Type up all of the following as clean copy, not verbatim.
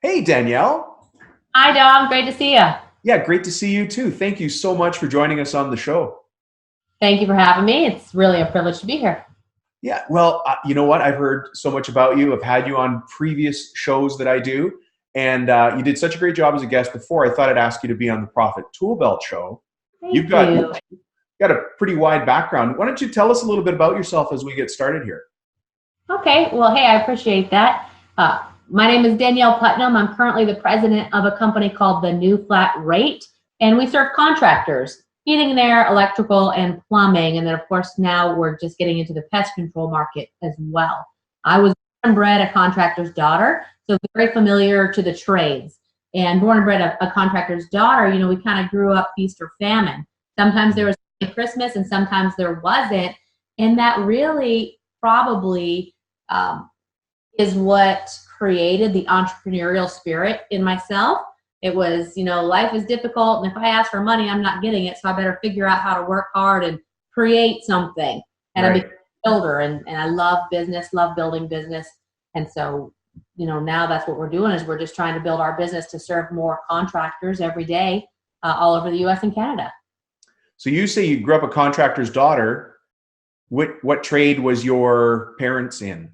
Hey, Danielle. Hi, Dom. Great to see you. Yeah, great to see you too. Thank you so much for joining us on the show. Thank you for having me. It's really a privilege to be here. Yeah, well, you know what? I've heard so much about you. I've had you on previous shows that I do, and you did such a great job as a guest before. I thought I'd ask you to be on the Profit Tool Belt show. You've Thank got you. a pretty wide background. Why don't you tell us a little bit about yourself as we get started here? Okay. Well, hey, I appreciate that. My name is Danielle Putnam. I'm currently the president of a company called the New Flat Rate, and we serve contractors, heating and air, electrical, and plumbing. And then, of course, now we're just getting into the pest control market as well. I was born and bred a contractor's daughter, so very familiar to the trades. And born and bred a contractor's daughter, we kind of grew up feast or famine. Sometimes there was Christmas and sometimes there wasn't. And that really probably is what created the entrepreneurial spirit in myself. It was, life is difficult, and if I ask for money, I'm not getting it, so I better figure out how to work hard and create something. And Right. I became a builder, and I love business, love building business. And so, now that's what we're doing is we're just trying to build our business to serve more contractors every day all over the U.S. and Canada. So you say you grew up a contractor's daughter. What trade was your parents in?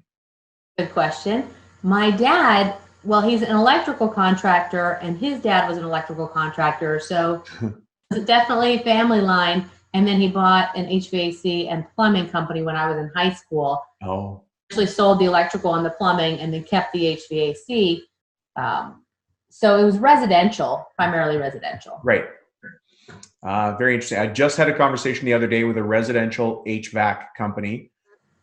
Good question. My dad, well, he's an electrical contractor, and his dad was an electrical contractor. So it's definitely family line. And then he bought an HVAC and plumbing company when I was in high school. Oh, Actually sold the electrical and the plumbing and then kept the HVAC. So it was residential, primarily residential. right. Very interesting. I just had a conversation the other day with a residential HVAC company,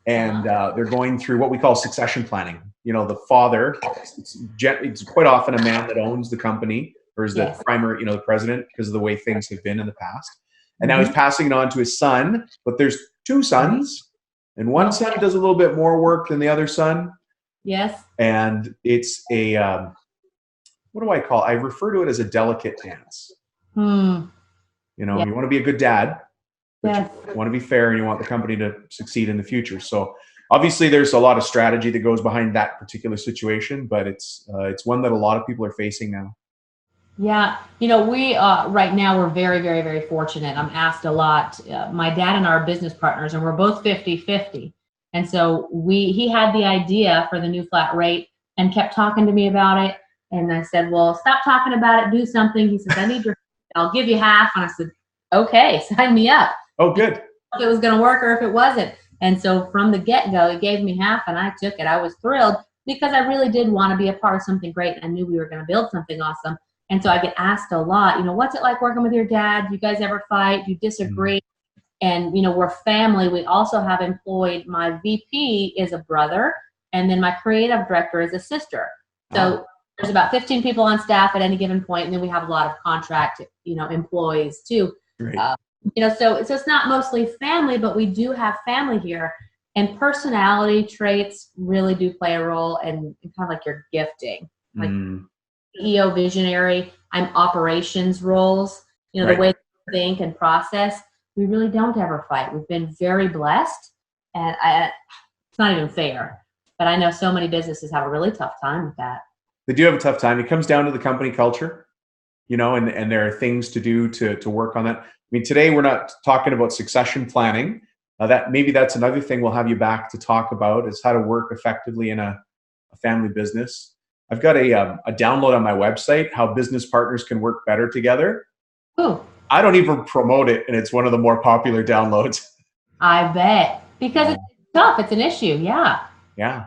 and they're going through what we call succession planning. The father, it's quite often a man that owns the company or is the Yes. primary, the president, because of the way things have been in the past. And now he's passing it on to his son, but there's two sons, and one son does a little bit more work than the other son. Yes. And it's what do I call it? I refer to it as a delicate dance. You want to be a good dad, but Yes. you want to be fair and you want the company to succeed in the future. So obviously there's a lot of strategy that goes behind that particular situation, but it's one that a lot of people are facing now. Yeah, we right now we're very, very, very fortunate. I'm asked a lot. My dad and I are business partners, and we're both 50-50. And so he had the idea for the New Flat Rate and kept talking to me about it. And I said, well, stop talking about it, do something. He says, I need your, I'll give you half. And I said, okay, sign me up. Oh, good. If it was going to work or if it wasn't. And so from the get-go, he gave me half and I took it. I was thrilled because I really did want to be a part of something great. And I knew we were going to build something awesome. And so I get asked a lot, what's it like working with your dad? Do you guys ever fight? Do you disagree? And, we're family. We also have employed, my VP is a brother, and then my creative director is a sister. So there's about 15 people on staff at any given point, and then we have a lot of contract, employees too. Great. So it's not mostly family, but we do have family here. And personality traits really do play a role, and kind of like your gifting. Like CEO visionary, I'm operations roles, the way we think and process, we really don't ever fight. We've been very blessed, and it's not even fair, but I know so many businesses have a really tough time with that. They do have a tough time. It comes down to the company culture, and there are things to do to work on that. I mean, today we're not talking about succession planning. That's another thing we'll have you back to talk about, is how to work effectively in a family business. I've got a download on my website, how business partners can work better together. Ooh. I don't even promote it, and it's one of the more popular downloads. I bet. Because it's tough. It's an issue. Yeah. Yeah.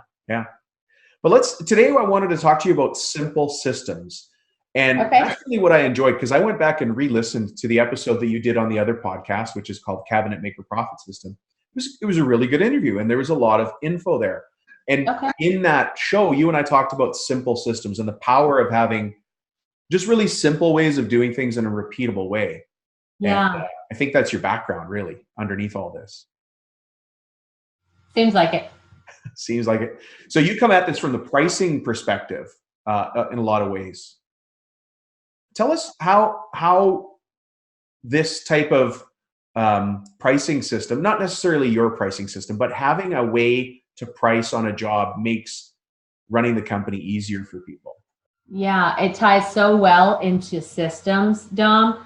But today I wanted to talk to you about simple systems. And that's really what I enjoyed, because I went back and re-listened to the episode that you did on the other podcast, which is called Cabinet Maker Profit System. It was a really good interview, and there was a lot of info there. And in that show, you and I talked about simple systems and the power of having just really simple ways of doing things in a repeatable way. Yeah. And, I think that's your background, really, underneath all this. Seems like it. Seems like it. So you come at this from the pricing perspective in a lot of ways. Tell us how this type of pricing system, not necessarily your pricing system, but having a way to price on a job makes running the company easier for people. Yeah, it ties so well into systems, Dom.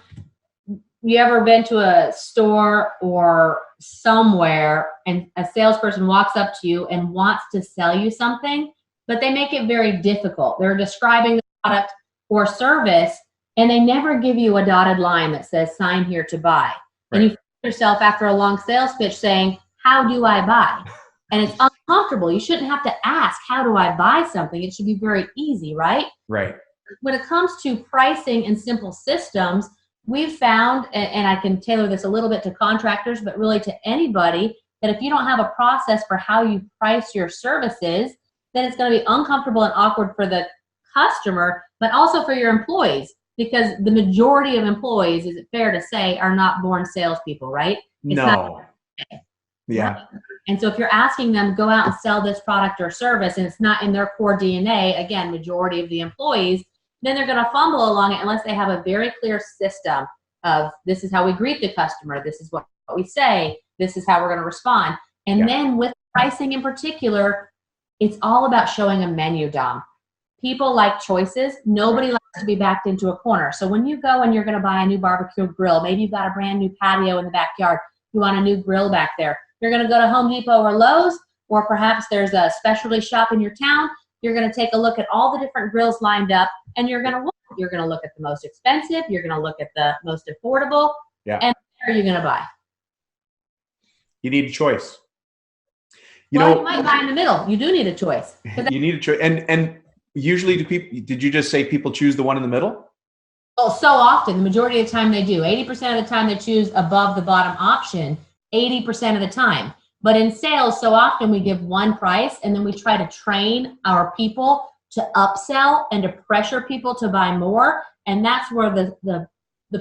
You ever been to a store or somewhere and a salesperson walks up to you and wants to sell you something, but they make it very difficult. They're describing the product or service and they never give you a dotted line that says sign here to buy. Right. And you find yourself after a long sales pitch saying, how do I buy? And it's uncomfortable. You shouldn't have to ask, how do I buy something? It should be very easy, right? Right. When it comes to pricing and simple systems, we've found, and I can tailor this a little bit to contractors, but really to anybody, that if you don't have a process for how you price your services, then it's going to be uncomfortable and awkward for the customer, but also for your employees, because the majority of employees, is it fair to say, are not born salespeople, right? It's no. Not, yeah. And so if you're asking them, go out and sell this product or service, and it's not in their core DNA, again, majority of the employees, then they're going to fumble along it unless they have a very clear system of this is how we greet the customer, this is what we say, this is how we're going to respond. And then with pricing in particular, it's all about showing a menu, Dom. People like choices. Nobody likes to be backed into a corner. So when you go and you're going to buy a new barbecue grill, maybe you've got a brand new patio in the backyard, you want a new grill back there. You're going to go to Home Depot or Lowe's, or perhaps there's a specialty shop in your town. You're going to take a look at all the different grills lined up, and you're going to look at the most expensive, you're going to look at the most affordable, and where are you going to buy? You need a choice. You might buy in the middle. You do need a choice. You need a choice. And usually did you just say people choose the one in the middle? Well, so often, the majority of the time they do. 80% of the time they choose above the bottom option, 80% of the time. But in sales, so often we give one price and then we try to train our people to upsell and to pressure people to buy more. And that's where the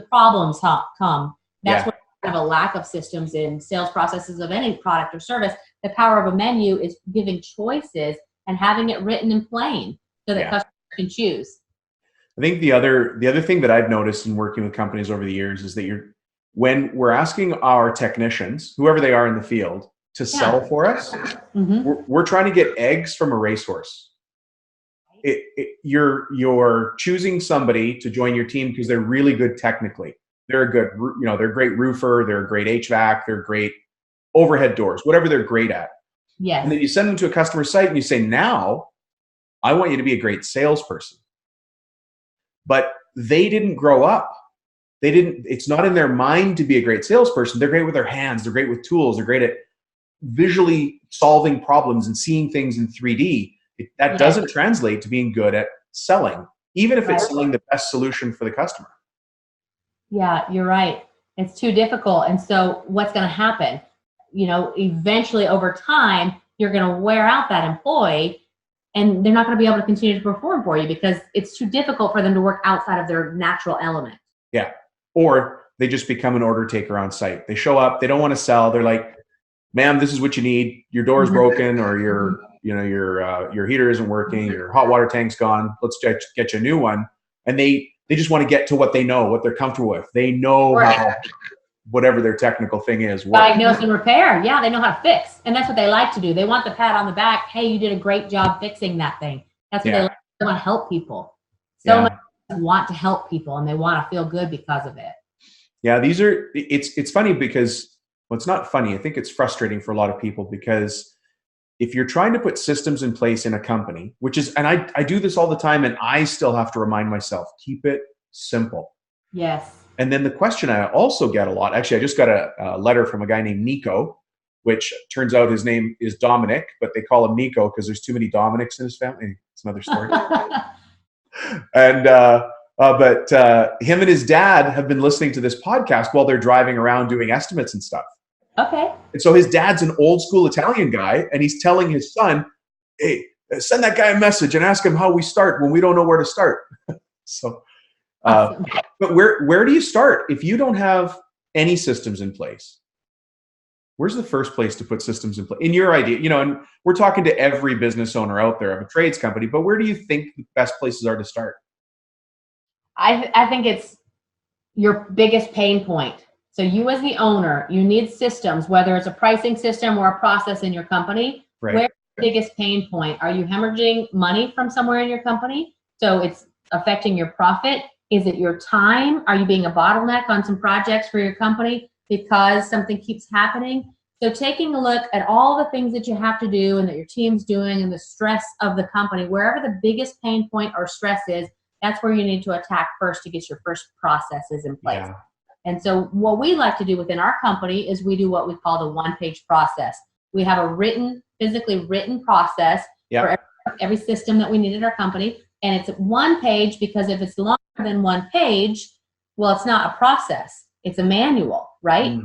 problems come. That's where we have a lack of systems in sales processes of any product or service. The power of a menu is giving choices and having it written in plain so that customers can choose. I think the other thing that I've noticed in working with companies over the years is that when we're asking our technicians, whoever they are in the field, to sell for us, we're trying to get eggs from a racehorse. You're choosing somebody to join your team because they're really good technically. They're they're a great roofer, they're a great HVAC, they're great overhead doors, whatever they're great at. Yes. And then you send them to a customer site and you say, now I want you to be a great salesperson. But they didn't grow up. It's not in their mind to be a great salesperson. They're great with their hands. They're great with tools. They're great at visually solving problems and seeing things in 3D. That doesn't translate to being good at selling, even if it's selling the best solution for the customer. Yeah, you're right. It's too difficult. And so what's going to happen? Eventually over time, you're going to wear out that employee and they're not going to be able to continue to perform for you because it's too difficult for them to work outside of their natural element. Yeah. Or they just become an order taker on site. They show up, they don't want to sell. They're like, ma'am, this is what you need. Your door's broken, or your heater isn't working, your hot water tank's gone. Let's get you a new one. And they just want to get to what they know, what they're comfortable with. They know how whatever their technical thing is. Diagnose and repair. Yeah, they know how to fix. And that's what they like to do. They want the pat on the back. Hey, you did a great job fixing that thing. That's what they like. They want to help people. So much want to help people and they want to feel good because of it. Yeah, it's funny because, well, it's not funny. I think it's frustrating for a lot of people because if you're trying to put systems in place in a company, which is, and I do this all the time and I still have to remind myself, keep it simple. Yes. And then the question I also get a lot, actually, I just got a letter from a guy named Nico, which turns out his name is Dominic, but they call him Nico because there's too many Dominics in his family. It's another story. And, but him and his dad have been listening to this podcast while they're driving around doing estimates and stuff. Okay. And so his dad's an old school Italian guy, and he's telling his son, hey, send that guy a message and ask him how we start when we don't know where to start. So, awesome. But where do you start? If you don't have any systems in place, where's the first place to put systems in place? In your idea, and we're talking to every business owner out there of a trades company, but where do you think the best places are to start? I think it's your biggest pain point. So you as the owner, you need systems, whether it's a pricing system or a process in your company. Right. Where's the biggest pain point? Are you hemorrhaging money from somewhere in your company? So it's affecting your profit? Is it your time? Are you being a bottleneck on some projects for your company because something keeps happening? So taking a look at all the things that you have to do and that your team's doing and the stress of the company, wherever the biggest pain point or stress is, that's where you need to attack first to get your first processes in place. Yeah. And so what we like to do within our company is we do what we call the one-page process. We have a physically written process for every system that we need in our company. And it's one page because if it's longer than one page, well, it's not a process. It's a manual, right?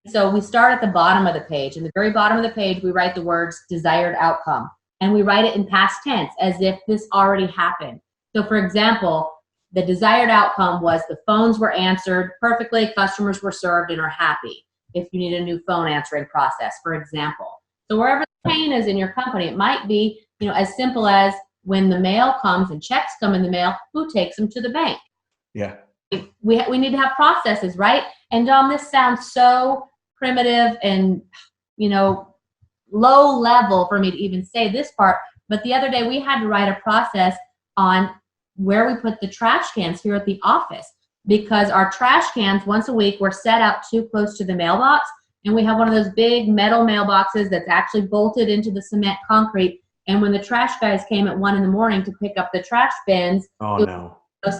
So we start at the bottom of the page. In the very bottom of the page, we write the words desired outcome. And we write it in past tense as if this already happened. So for example, the desired outcome was the phones were answered perfectly, customers were served and are happy. If you need a new phone answering process, for example. So wherever the pain is in your company, it might be, as simple as when the mail comes and checks come in the mail, who takes them to the bank? Yeah. We need to have processes, right? And Dom, this sounds so primitive and, low level for me to even say this part. But the other day we had to write a process on where we put the trash cans here at the office, because our trash cans once a week were set out too close to the mailbox, and we have one of those big metal mailboxes that's actually bolted into the cement concrete, and when the trash guys came at 1 a.m. to pick up the trash bins, it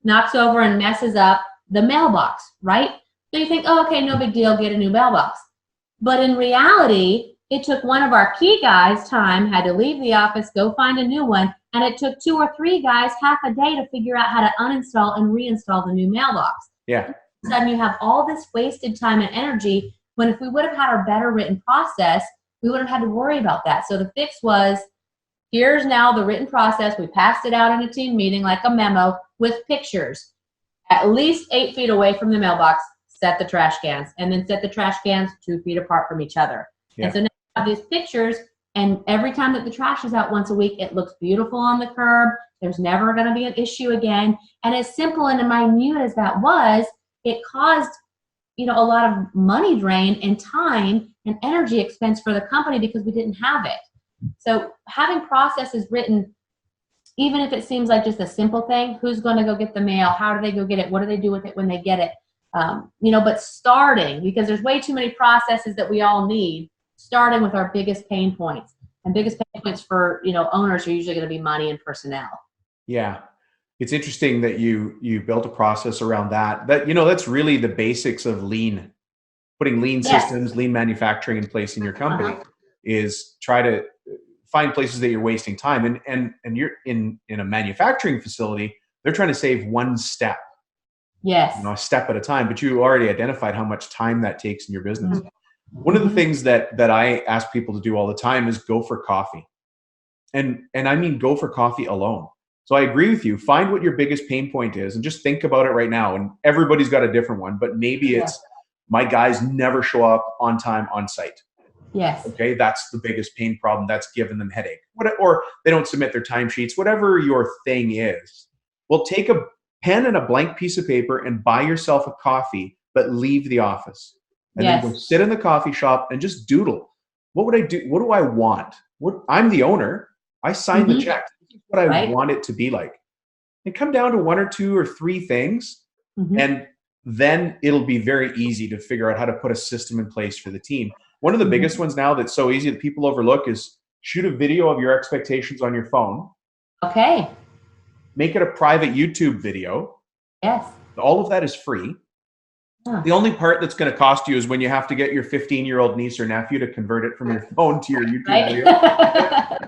knocks over and messes up the mailbox, right? So you think, oh, okay, no big deal, get a new mailbox. But in reality, it took one of our key guys time, had to leave the office, go find a new one, and it took 2 or 3 guys half a day to figure out how to uninstall and reinstall the new mailbox. Yeah. All of a sudden, you have all this wasted time and energy, when if we would have had our better written process, we wouldn't have had to worry about that. So the fix was, here's now the written process. We passed it out in a team meeting like a memo with pictures. At least 8 feet away from the mailbox, set the trash cans, and then set the trash cans 2 feet apart from each other. Yeah. And so now we have these pictures, and every time that the trash is out once a week, it looks beautiful on the curb. There's never going to be an issue again. And as simple and minute as that was, it caused a lot of money drain and time and energy expense for the company because we didn't have it. So having processes written, even if it seems like just a simple thing, who's going to go get the mail? How do they go get it? What do they do with it when they get it? But starting, because there's way too many processes that we all need, starting with our biggest pain points. And biggest pain points for, owners are usually going to be money and personnel. Yeah. It's interesting that you built a process around that. That's really the basics of lean. Putting lean systems, lean manufacturing in place in your company is try to find places that you're wasting time. And you're in a manufacturing facility, they're trying to save one step. Yes. A step at a time, but you already identified how much time that takes in your business. One of the things that I ask people to do all the time is go for coffee. And I mean, go for coffee alone. So I agree with you. Find what your biggest pain point is and just think about it right now. And everybody's got a different one, but maybe it's my guys never show up on time on site. Yes. Okay. That's the biggest pain problem. That's giving them headache. Or they don't submit their timesheets, whatever your thing is. Well, take a pen and a blank piece of paper and buy yourself a coffee, but leave the office. And then go sit in the coffee shop and just doodle. What would I do? What do I want? I'm the owner. I sign the check. This is what I want it to be like. And come down to 1 or 2 or 3 things. And then it'll be very easy to figure out how to put a system in place for the team. One of the biggest ones now that's so easy that people overlook is shoot a video of your expectations on your phone. Okay. Make it a private YouTube video. Yes. All of that is free. The only part that's going to cost you is when you have to get your 15-year-old niece or nephew to convert it from your phone to your YouTube video.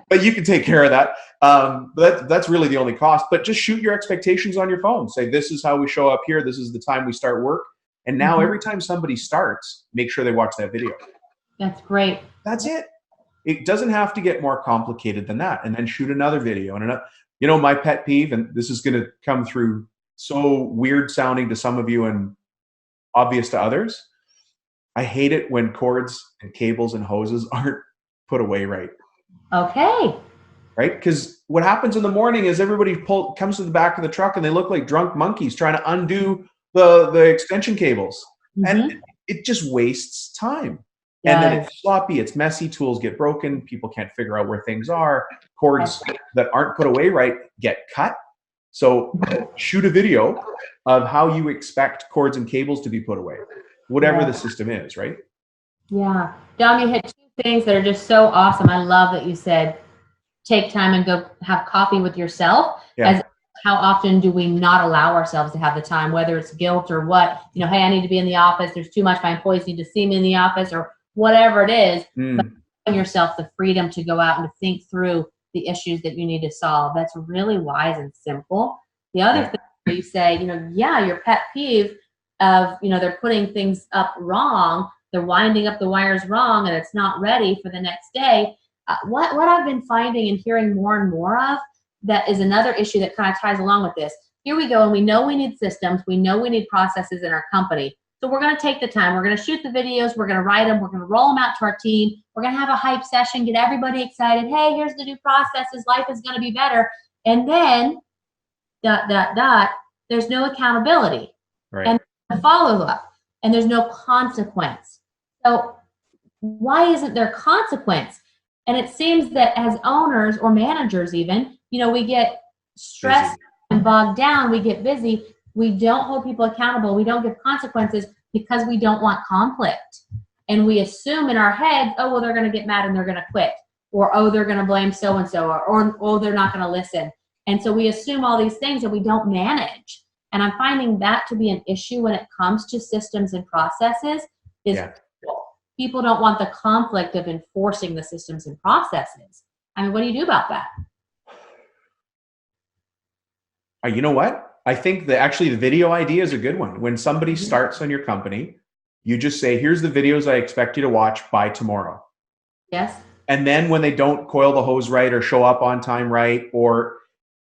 But you can take care of that. But that's really the only cost. But just shoot your expectations on your phone. Say, this is how we show up here. This is the time we start work. And now every time somebody starts, make sure they watch that video. That's great. That's it. It doesn't have to get more complicated than that. And then shoot another video and another. My pet peeve, and this is going to come through so weird sounding to some of you and obvious to others. I hate it when cords and cables and hoses aren't put away right. Okay. Right? Because what happens in the morning is everybody comes to the back of the truck and they look like drunk monkeys trying to undo the extension cables. And it just wastes time. Yes. And then it's sloppy, it's messy, tools get broken, people can't figure out where things are, cords that aren't put away right get cut. So shoot a video of how you expect cords and cables to be put away, whatever the system is, right? Yeah. Dom, you hit two things that are just so awesome. I love that you said take time and go have coffee with yourself. As how often do we not allow ourselves to have the time, whether it's guilt or what, hey, I need to be in the office. There's too much. My employees need to see me in the office or whatever it is. But giving yourself the freedom to go out and to think through the issues that you need to solve. That's really wise and simple. The other thing where you say, your pet peeve of, they're putting things up wrong. They're winding up the wires wrong and it's not ready for the next day. What I've been finding and hearing more and more of, that is another issue that kind of ties along with this. Here we go, and we know we need systems. We know we need processes in our company. So we're going to take the time. We're going to shoot the videos. We're going to write them. We're going to roll them out to our team. We're going to have a hype session, get everybody excited. Hey, here's the new processes. Life is going to be better. And then, there's no accountability. Right. And the follow-up. And there's no consequence. So why isn't there consequence? And it seems that as owners or managers even, we get stressed and bogged down. We get busy. We don't hold people accountable. We don't give consequences because we don't want conflict. And we assume in our heads, oh, well, they're going to get mad and they're going to quit. Or, oh, they're going to blame so-and-so. Or, oh, they're not going to listen. And so we assume all these things that we don't manage. And I'm finding that to be an issue when it comes to systems and processes is people don't want the conflict of enforcing the systems and processes. I mean, what do you do about that? You know what? I think that actually the video idea is a good one. When somebody starts on your company, you just say, here's the videos I expect you to watch by tomorrow. Yes. And then when they don't coil the hose right or show up on time right, or,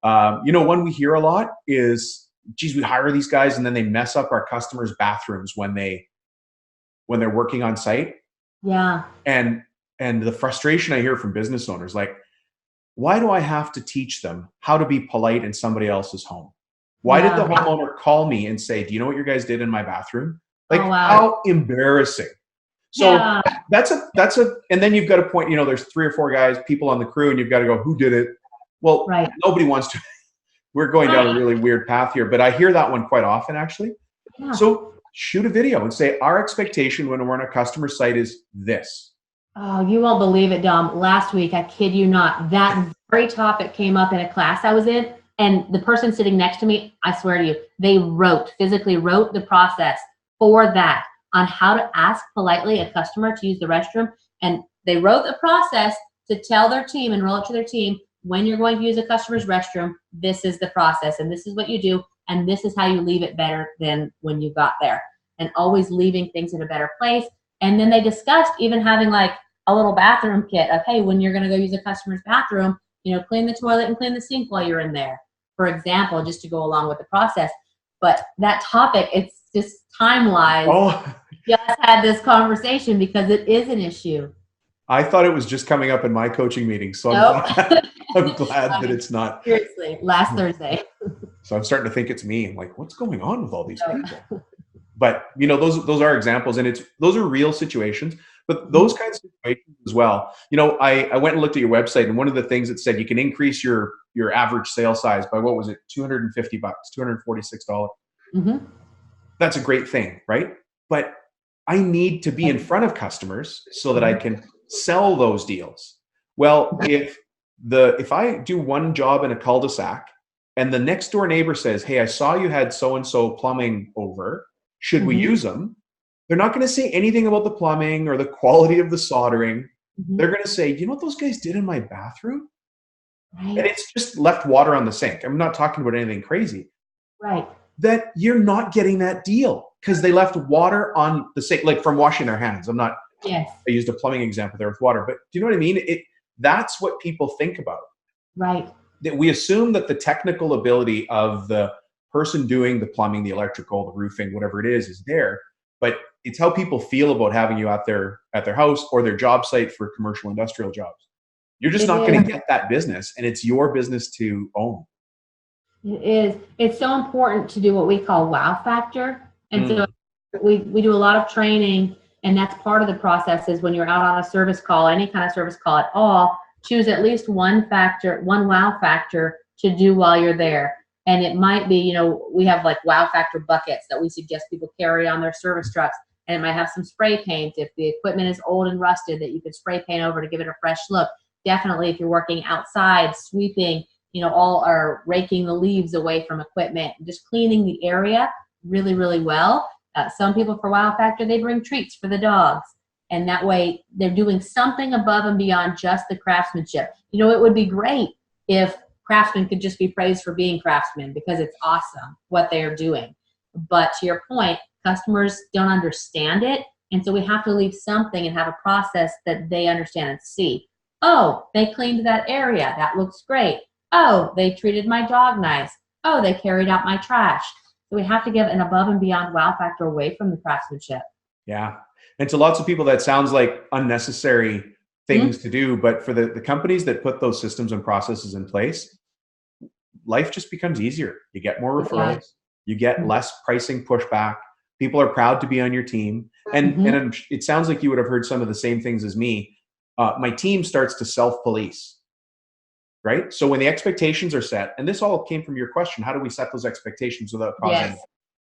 one we hear a lot is, geez, we hire these guys and then they mess up our customers' bathrooms when they're working on site. Yeah. And the frustration I hear from business owners, like, why do I have to teach them how to be polite in somebody else's home? Why did the homeowner call me and say, do you know what your guys did in my bathroom? Like, how embarrassing. So that's and then you've got to point, there's 3 or 4 guys, people on the crew, and you've got to go, who did it? Well, nobody wants to. We're going down a really weird path here, but I hear that one quite often, actually. Yeah. So shoot a video and say, our expectation when we're on a customer site is this. Oh, you won't believe it, Dom. Last week, I kid you not, that very topic came up in a class I was in, and the person sitting next to me, I swear to you, they physically wrote the process for that on how to ask politely a customer to use the restroom. And they wrote the process to tell their team, enroll it to their team, when you're going to use a customer's restroom, this is the process, and this is what you do, and this is how you leave it better than when you got there. And always leaving things in a better place. And then they discussed even having like a little bathroom kit of, hey, when you're going to go use a customer's bathroom, clean the toilet and clean the sink while you're in there, for example, just to go along with the process. But that topic, it's just time-wise. Just had this conversation because it is an issue. I thought it was just coming up in my coaching meeting, so I'm glad that it's not. Seriously, last Thursday. So I'm starting to think it's me. I'm like, what's going on with all these people? But those are examples, and those are real situations. But those kinds of situations as well. I went and looked at your website, and one of the things it said you can increase your average sale size by, what was it, $250, $246. That's a great thing, right? But I need to be in front of customers so that I can sell those deals. Well, if I do one job in a cul-de-sac and the next door neighbor says, hey, I saw you had so-and-so plumbing over, should we use them? They're not going to say anything about the plumbing or the quality of the soldering. They're going to say, you know what those guys did in my bathroom? Right. And it's just left water on the sink. I'm not talking about anything crazy. Right. That you're not getting that deal because they left water on the sink, like from washing their hands. I used a plumbing example there with water, but do you know what I mean? That's what people think about. Right. That we assume that the technical ability of the person doing the plumbing, the electrical, the roofing, whatever it is there, but it's how people feel about having you at their house or their job site for commercial industrial jobs. You're just not going to get that business, and it's your business to own. It is. It's so important to do what we call wow factor. And so we do a lot of training, and that's part of the process is when you're out on a service call, any kind of service call at all, choose at least one wow factor to do while you're there. And it might be, you know, we have like wow factor buckets that we suggest people carry on their service trucks. And it might have some spray paint if the equipment is old and rusted that you could spray paint over to give it a fresh look. Definitely if you're working outside, sweeping, you know, all or raking the leaves away from equipment, just cleaning the area really, really well. Some people for wow factor, they bring treats for the dogs. And that way they're doing something above and beyond just the craftsmanship. You know, it would be great if craftsmen could just be praised for being craftsmen because it's awesome what they are doing. But to your point, customers don't understand it. And so we have to leave something and have a process that they understand and see. Oh, they cleaned that area. That looks great. Oh, they treated my dog nice. Oh, they carried out my trash. So we have to give an above and beyond wow factor away from the craftsmanship. Yeah. And to lots of people, that sounds like unnecessary things to do. But for the companies that put those systems and processes in place, life just becomes easier. You get more referrals. You get less pricing pushback. People are proud to be on your team. And it sounds like you would have heard some of the same things as me. My team starts to self-police, right? So when the expectations are set, and this all came from your question, how do we set those expectations without causing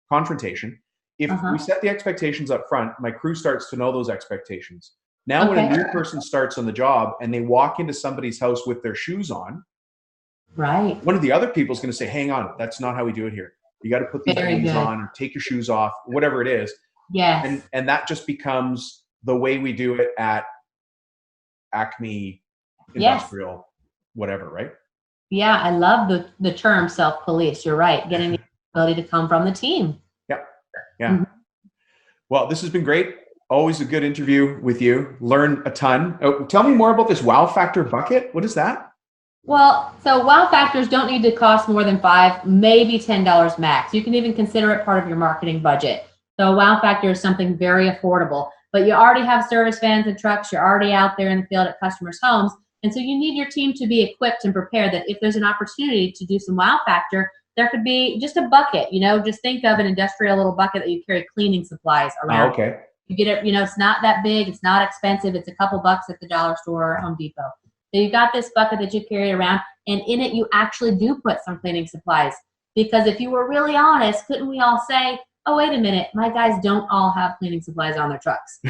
confrontation? If we set the expectations up front, my crew starts to know those expectations. Now when a new person starts on the job and they walk into somebody's house with their shoes on, right? One of the other people is going to say, hang on, that's not how we do it here. You got to put these things on or take your shoes off, whatever it is. Yes. And that just becomes the way we do it at Acme Industrial, whatever, right? Yeah, I love the term self-police. You're right. Getting the ability to come from the team. Yeah. Well, this has been great. Always a good interview with you. Learn a ton. Tell me more about this wow factor bucket. What is that? Well, so wow factors don't need to cost more than $5, maybe $10 max. You can even consider it part of your marketing budget. So wow factor is something very affordable, but you already have service vans and trucks. You're already out there in the field at customers' homes. And so you need your team to be equipped and prepared that if there's an opportunity to do some wow factor, there could be just a bucket, you know, just think of an industrial little bucket that you carry cleaning supplies around. Okay. You get it, you know, it's not that big, it's not expensive, it's a couple bucks at the dollar store or Home Depot. So you got this bucket that you carry around, and in it you actually do put some cleaning supplies. Because if you were really honest, couldn't we all say, oh, wait a minute, my guys don't all have cleaning supplies on their trucks.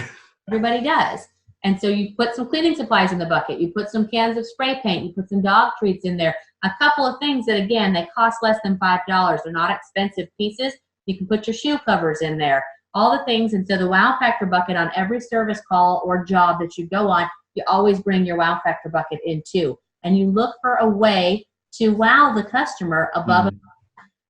Everybody does. And so you put some cleaning supplies in the bucket. You put some cans of spray paint. You put some dog treats in there. A couple of things that, again, they cost less than $5. They're not expensive pieces. You can put your shoe covers in there, all the things. And so the wow factor bucket on every service call or job that you go on, you always bring your wow factor bucket in too. And you look for a way to wow the customer above.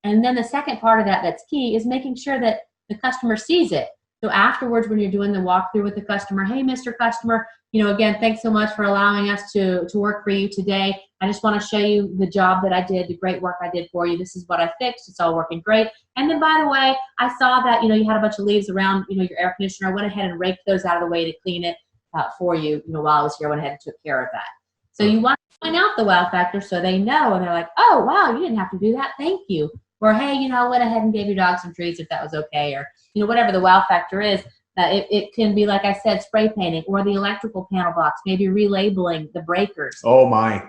And then the second part of that that's key is making sure that the customer sees it. So afterwards, when you're doing the walkthrough with the customer, hey, Mr. Customer, you know, again, thanks so much for allowing us to work for you today. I just want to show you the job that I did, the great work I did for you. This is what I fixed. It's all working great. And then, by the way, I saw that, you know, you had a bunch of leaves around, you know, your air conditioner. I went ahead and raked those out of the way to clean it for you, you know, while I was here. I went ahead and took care of that. So you want to point out the wow factor so they know, and they're like, oh, wow, you didn't have to do that. Thank you. Or, hey, you know, I went ahead and gave your dog some treats if that was okay. Or, you know, whatever the wow factor is. It can be, like I said, spray painting or the electrical panel box, maybe relabeling the breakers. Oh, my.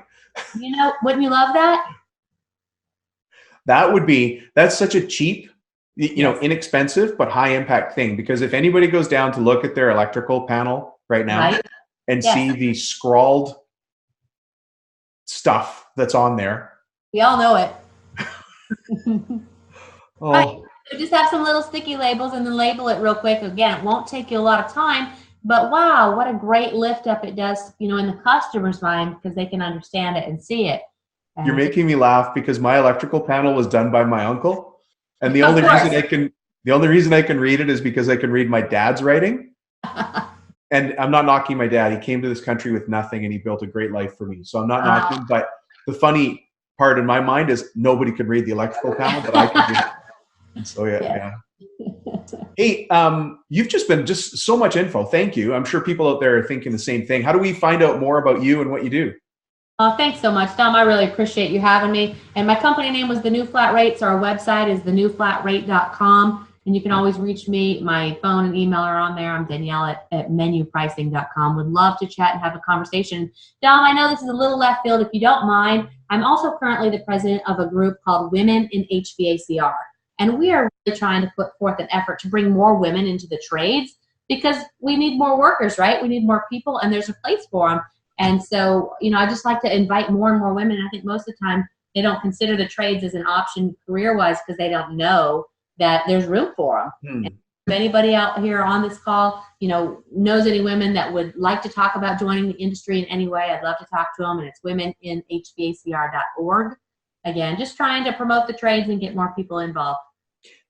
You know, wouldn't you love that? That's such a cheap, you know, inexpensive, but high impact thing. Because if anybody goes down to look at their electrical panel right now and see the scrawled stuff that's on there. We all know it. Oh. So just have some little sticky labels and then label it real quick. Again, it won't take you a lot of time, but wow, what a great lift up it does, you know, in the customer's mind because they can understand it and see it. You're making me laugh because my electrical panel was done by my uncle, and the only reason I can read it is because I can read my dad's writing. And I'm not knocking my dad. He came to this country with nothing, and he built a great life for me. So I'm not knocking. But the funny part in my mind is nobody could read the electrical panel, but I could read it. So yeah. Hey, you've just been so much info. Thank you. I'm sure people out there are thinking the same thing. How do we find out more about you and what you do? Thanks so much, Dom. I really appreciate you having me. And my company name was The New Flat Rate. So our website is thenewflatrate.com. And you can always reach me. My phone and email are on there. I'm Danielle at menupricing.com. Would love to chat and have a conversation. Dom, I know this is a little left field. If you don't mind, I'm also currently the president of a group called Women in HVACR. And we are really trying to put forth an effort to bring more women into the trades because we need more workers, right? We need more people, and there's a place for them. And so, I just like to invite more and more women. I think most of the time they don't consider the trades as an option career-wise because they don't know that there's room for them. If anybody out here on this call, knows any women that would like to talk about joining the industry in any way, I'd love to talk to them. And it's womeninhvacr.org. Again, just trying to promote the trades and get more people involved.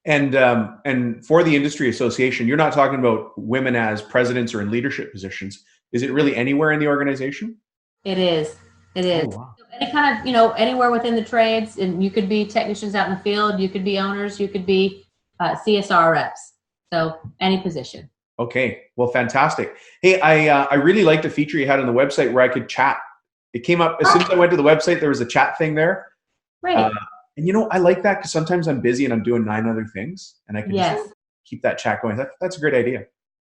And for the industry association, you're not talking about women as presidents or in leadership positions. Is it really anywhere in the organization? It is. It is. Oh, wow. Any kind of, anywhere within the trades, and you could be technicians out in the field, you could be owners, you could be CSR reps. So any position. Okay. Well, fantastic. Hey, I really liked the feature you had on the website where I could chat. It came up as soon as I went to the website, there was a chat thing there. Right. And I like that because sometimes I'm busy and I'm doing 9 other things, and I can just keep that chat going. That's a great idea.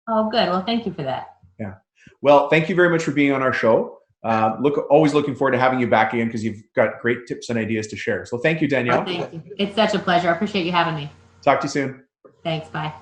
Oh, good. Well, thank you for that. Yeah. Well, thank you very much for being on our show. Always looking forward to having you back again because you've got great tips and ideas to share. So thank you, Danielle. Oh, thank you. It's such a pleasure. I appreciate you having me. Talk to you soon. Thanks. Bye.